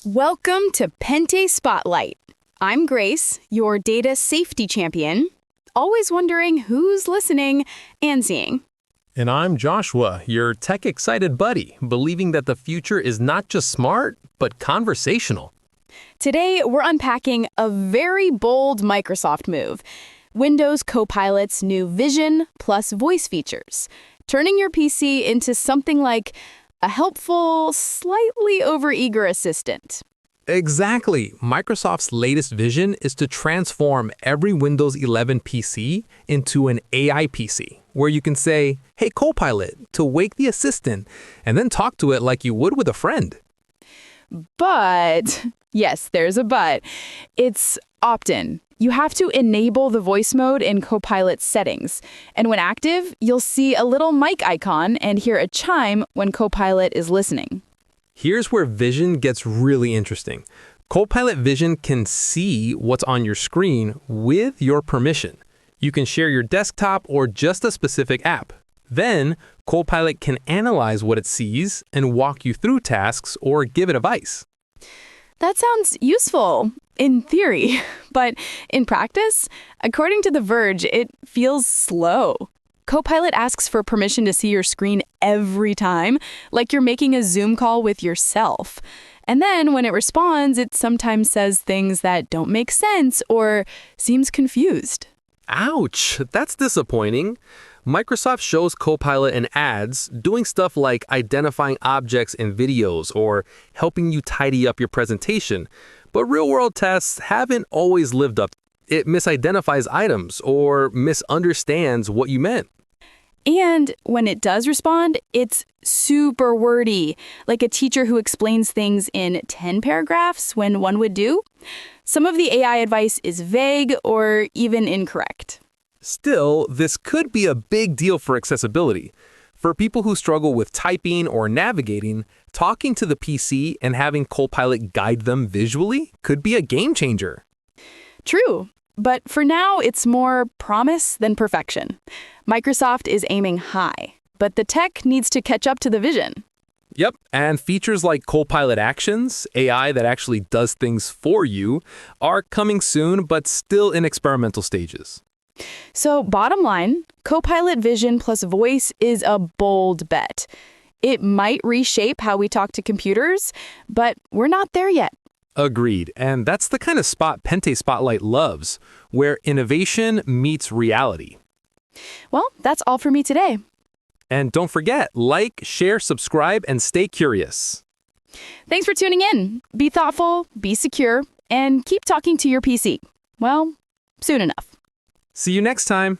Welcome to Pente Spotlight. I'm Grace, your data safety champion, always wondering who's listening and seeing. And I'm Joshua, your tech-excited buddy, believing that the future is not just smart, but conversational. Today, we're unpacking a very bold Microsoft move, Windows Copilot's new Vision plus voice features, turning your PC into something like a helpful, slightly overeager assistant. Exactly. Microsoft's latest vision is to transform every Windows 11 PC into an AI PC, where you can say, "Hey Copilot," to wake the assistant, and then talk to it like you would with a friend. But, yes, there's a but, it's opt-in. You have to enable the voice mode in Copilot settings. And when active, you'll see a little mic icon and hear a chime when Copilot is listening. Here's where Vision gets really interesting. Copilot Vision can see what's on your screen with your permission. You can share your desktop or just a specific app. Then, Copilot can analyze what it sees and walk you through tasks or give it advice. That sounds useful, in theory, but in practice, according to The Verge, it feels slow. Copilot asks for permission to see your screen every time, like you're making a Zoom call with yourself. And then when it responds, it sometimes says things that don't make sense or seems confused. Ouch, that's disappointing. Microsoft shows Copilot in ads doing stuff like identifying objects in videos or helping you tidy up your presentation. But real-world tests haven't always lived up. It misidentifies items or misunderstands what you meant. And when it does respond, it's super wordy, like a teacher who explains things in 10 paragraphs when one would do. Some of the AI advice is vague or even incorrect. Still, this could be a big deal for accessibility. For people who struggle with typing or navigating, talking to the PC and having Copilot guide them visually could be a game changer. True, but for now, it's more promise than perfection. Microsoft is aiming high, but the tech needs to catch up to the vision. Yep, and features like Copilot Actions, AI that actually does things for you, are coming soon, but still in experimental stages. So bottom line, Copilot Vision plus voice is a bold bet. It might reshape how we talk to computers, but we're not there yet. Agreed, and that's the kind of spot Pente Spotlight loves, where innovation meets reality. Well, that's all for me today. And don't forget, like, share, subscribe, and stay curious. Thanks for tuning in. Be thoughtful, be secure, and keep talking to your PC. Well, soon enough. See you next time.